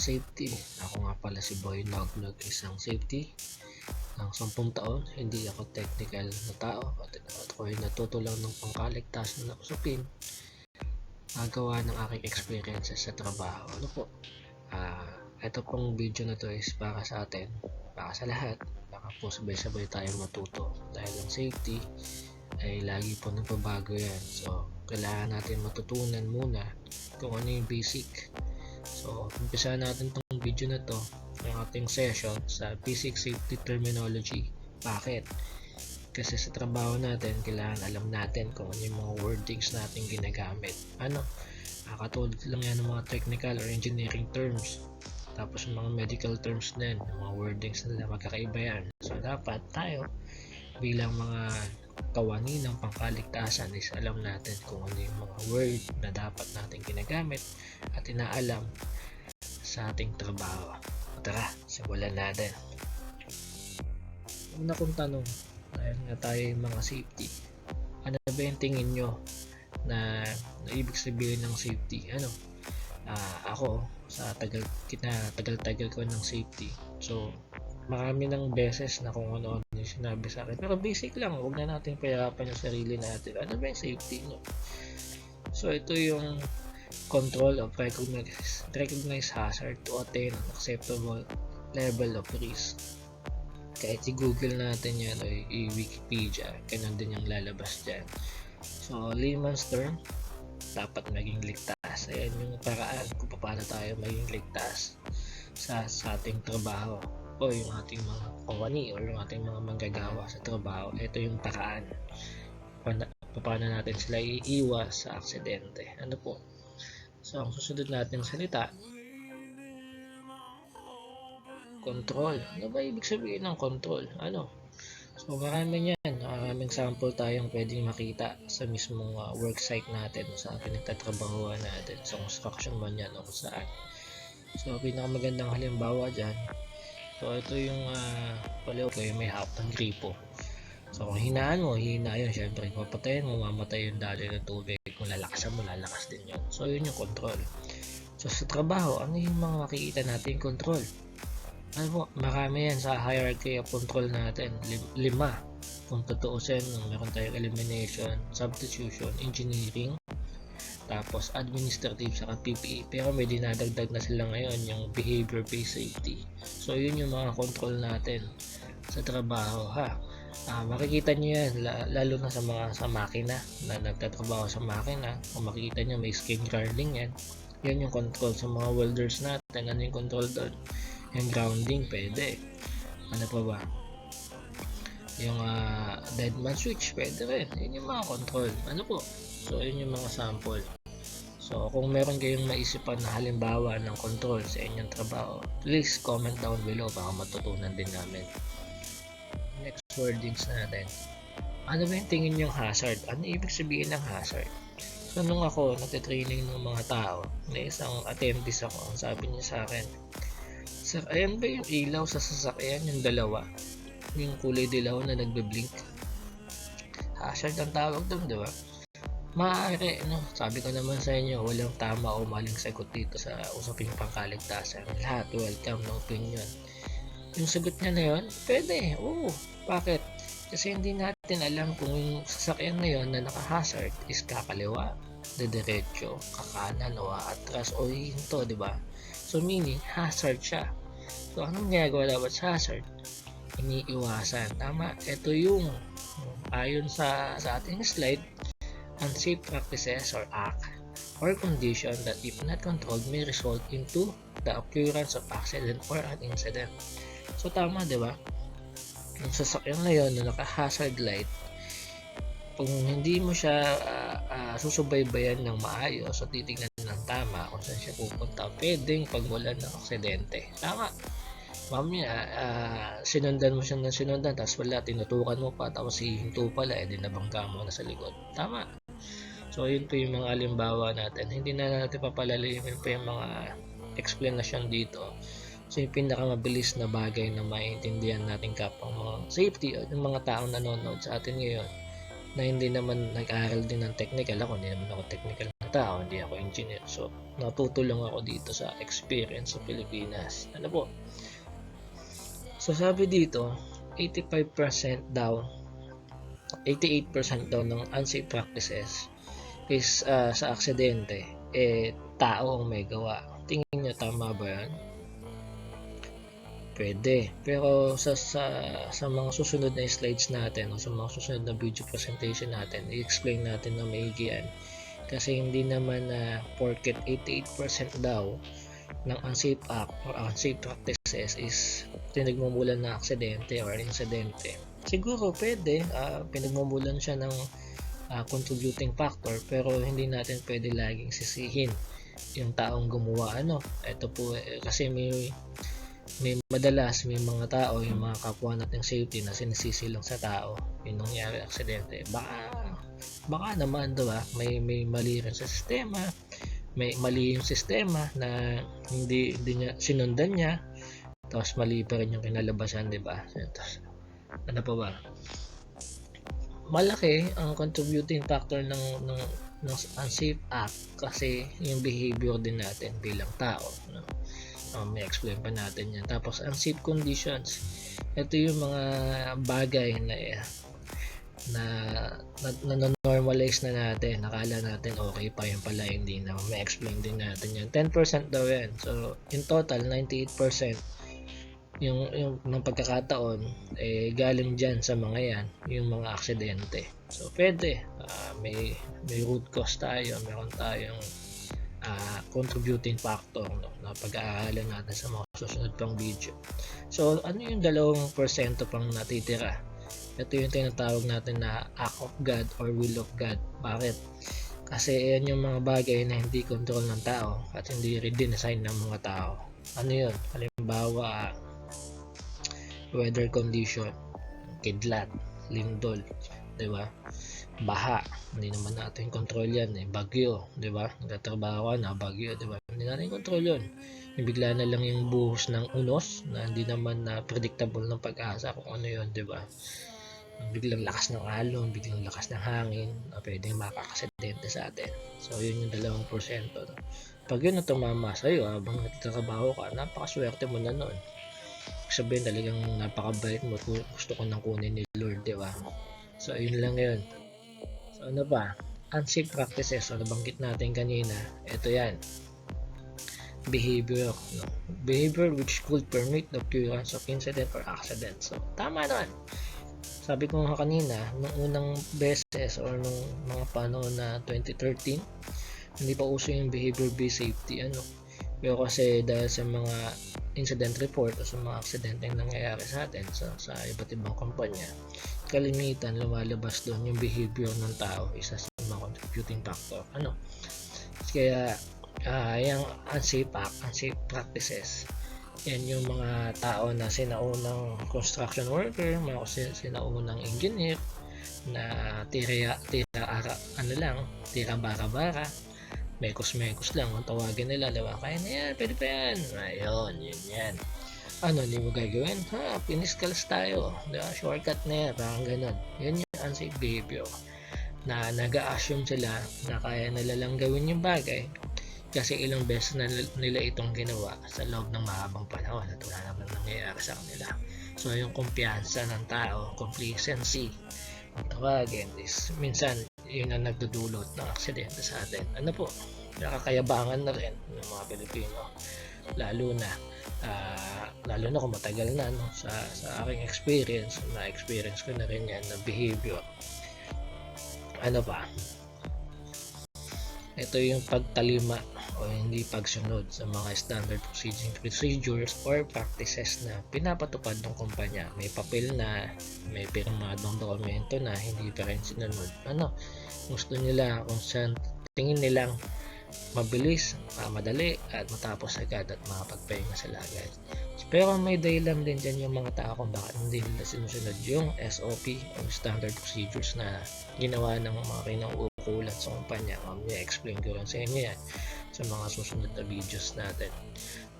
safety. Ako nga pala si Boy Nognog, isang safety ng 10 taon. Hindi ako technical na tao at ako ay natuto lang ng pangkaligtasan na usapin gawa ng aking experiences sa trabaho. Ano po? Ito pong video na to is para sa atin, para sa lahat. Baka po sabay-sabay tayong matuto dahil ang safety ay lagi po nagbabago yan. So, kailangan natin matutunan muna kung ano yung basic. So, umpisa natin tong video na to, yung ating session sa basic safety terminology. Bakit? Kasi sa trabaho natin, kailangan alam natin kung ano yung mga wordings natin ginagamit. Katulad lang yan ng mga technical or engineering terms. Tapos yung mga medical terms din, yung mga wordings nila magkakaiba yan. So, dapat tayo bilang mga kawani ng pangkaligtasan is alam natin kung ano yung mga word na dapat natin ginagamit at inaalam sa ating trabaho. Tara, simulan natin. Una kong tanong, dahil nga tayo yung mga safety, ano ba yung tingin nyo na ibig sabihin ng safety? Ako sa tagal ko ng safety, so marami ng beses na kung ano yung sinabi sa akin, pero basic lang, huwag na natin pahirapan yung sarili natin. Ano ba yung safety nyo? So ito yung control of recognize hazard to attain an acceptable level of risk. Kahit i-google natin yan o i-Wikipedia, ganun din yung lalabas dyan. So layman's term, dapat maging ligtas. Ayan yung paraan kung paano tayo maging ligtas sa ating trabaho o yung ating mga kawani o yung ating mga manggagawa sa trabaho. Ito yung paraan paano natin sila iiwas sa aksidente. Ano po? So ang susunod natin salita, control. Ano ba ibig sabihin ng control? So marami yan. Maraming sample tayong pwedeng makita sa mismong worksite natin, sa pinagtatrabahuan natin, sa construction man yan o saan. So pinakamagandang halimbawa dyan, so ito yung paliw kayo may hawak ng gripo. So kung hinaan mo, hihina yun, syempre mapatayin mo, mamatay yung daloy ng tubig. Kung lalakasan mo, lalakas din yun. So yun yung control. So sa trabaho, ano yung mga makikita natin control? Marami yan sa hierarchy of control natin. 5 kung tutuusin. Meron tayong elimination, substitution, engineering, tapos administrative, saka PPE. Pero may dinadagdag na sila ngayon, yung behavior based safety. So yun yung mga control natin sa trabaho makikita nyo yan lalo na sa makina na nagtatrabaho sa makina. Kung makikita nyo may skin guarding yan yung control. Sa mga welders natin, ano yung control doon? Yung grounding, pwede. Ano pa ba? Yung dead man switch, pwede rin. Yun yung mga control. Ano po? So yun yung mga sample. So kung meron kayong maisipan na halimbawa ng control sa inyong trabaho, please comment down below, baka matutunan din namin. Next wordings natin, ano ba yung tingin yung hazard? Ano ibig sabihin ng hazard? So nung ako nagte-training ng mga tao, na isang attendee ako, ang sabi niya sa akin, sir, ayan ba yung ilaw sa sasakyan, yung dalawa, yung kulay dilaw na nagbe-blink? Hazard ang tawag doon, di ba? Maaari, sabi ko naman sa inyo, walang tama o maling sagot dito sa usaping pangkaligtasan. Lahat welcome ng opinion. Yung sagot niya na yun, pwede. Bakit? Kasi hindi natin alam kung yung sasakyan na yun na naka-hazard is kakaliwa, dediretso, kakanan o atras o hinto, di ba? So meaning, hazard siya. So anong ginagawa dapat sa hazard? Iniiwasan. Tama, ito yung ayon sa ating slide, unsafe practices or act or condition that if not controlled may result into the occurrence of accident or an incident. So tama, di ba? Yung sasakyan na yun na naka-hazard light, kung hindi mo siya susubaybayan ng maayos o titignan ng tama kung saan siya pupunta, pwedeng pagmulan ng aksidente. Tama. Mamaya, sinundan mo siya ng sinundan, tapos wala, tinutukan mo pa, tapos hihinto pala, nabangga mo na sa likod. Tama. So yun po yung mga halimbawa natin. Hindi na natin papalalimin pa yung mga explanation dito. So yung pinakamabilis na bagay na maintindihan natin kapang mga safety o yung mga taong nanonood sa atin ngayon na hindi naman nag-aaral din ng technical. Ako hindi naman ako technical na tao, hindi ako engineer. So, natuto lang ako dito sa experience sa Pilipinas. Ano po? So, sabi dito, 85% daw, 88% daw ng unsafe practices is sa aksidente, tao ang may gawa. Tingin nyo, tama ba yan? Pwede. Pero sa mga susunod na slides natin o sa mga susunod na video presentation natin, i-explain natin na maigi yan. Kasi hindi naman na porket 88% daw ng unsafe act or unsafe practices is pinagmumulan na aksidente or insidente. Siguro pwede, pinagmumulan siya ng contributing factor, pero hindi natin pwede laging sisihin yung taong gumawa. Ito po kasi may madalas may mga tao, yung mga kapwa nating safety na sinisisi lang sa tao yung nangyari aksidente. Baka naman diba, may mali rin sa sistema, may mali yung sistema na hindi niya sinundan niya, tapos mali pa rin yung kinalabasan, diba? Ano pa ba? Malaki ang contributing factor ng unsafe act kasi yung behavior din natin bilang tao, may explain pa natin yan. Tapos unsafe conditions, ito yung mga bagay na normalize na natin, nakala natin okay pa, yung pala hindi na. May explain din natin yan. 10% daw yan, so in total 98% yung ng pagkakataon galing dyan sa mga yan, yung mga aksidente. So pwede, may root cause tayo, meron tayong contributing factor na pag-aaralan natin sa mga susunod pang video. So ano yung 2% pang natitira? Ito yung tinatawag natin na act of God or will of God. Bakit? Kasi yan yung mga bagay na hindi control ng tao at hindi rin design ng mga tao. Ano yun? Halimbawa, weather condition, kidlat, lindol, diba? Baha, hindi naman natin control yan. Bagyo, diba? Nagtatrabaho na bagyo, diba? Hindi natin control yun. Bigla na lang yung buhos ng unos na hindi naman na predictable ng pag-asa kung ano yun, diba? Biglang lakas ng alon, biglang lakas ng hangin, pwedeng makakasidente sa atin. So yun yung 2%. Pag yun na tumama sa'yo habang nagtatrabaho ka, napakaswerte mo na nun. Sabihin talagang napakabait mo, gusto ko nang kunin ni Lord, diba? So yun lang yun. So ano ba? Unsafe practices, so nabanggit natin kanina, ito yan. Behavior, behavior which could permit the occurrence of incident or accident. So tama naman. Sabi ko nga kanina, nung unang beses or nung mga panahon na 2013, hindi pa uso yung behavior-based safety, pero kasi dahil sa mga incident report o sa mga aksidenteng nangyayari sa atin sa iba't ibang kumpanya, kalimitan lumalabas doon yung behavior ng tao, isa sa mga contributing factor. Kaya yung unsafe practices, yan yung mga tao na sinaunang construction worker, mga sinaunang engineer na tira bara-bara, mekos lang ang tawagin nila, diba? Kaya na yan, pwede pa yan. Ayun, yun yan. Hindi mo gagawin? Piniscals tayo, diba? Shortcut na yan, parang ganun. Yun yung unsafe behavior na nag-a-assume sila na kaya nila lang gawin yung bagay kasi ilang beses na nila itong ginawa sa loob ng mahabang panahon at wala naman nangyayari sa kanila. So yung kumpiyansa ng tao, complacency, ang tawagin is minsan yun ang nagdudulot ng aksidente sa atin. Nakakayabangan na rin ng mga Pilipino, lalo na kung matagal na, sa aking experience, na-experience ko na rin yan na behavior. Ito yung pagtalima o hindi pagsunod sa mga standard procedures or practices na pinapatupad ng kumpanya. May papel na, may pirmadong dokumento na hindi pa rin sinunod. Gusto nila kung saan tingin nilang mabilis, madali at matapos agad at makapagpahinga sila agad. Pero may dahilan din dyan yung mga tao kung bakit hindi nila sinusunod yung SOP o standard procedures na ginawa ng mga kinauukulan sa kumpanya. I-explain ko rin sa inyo yan sa mga susunod na videos natin.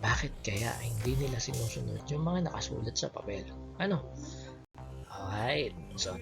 Bakit kaya hindi nila sinusunod yung mga nakasulat sa papel? Alright, so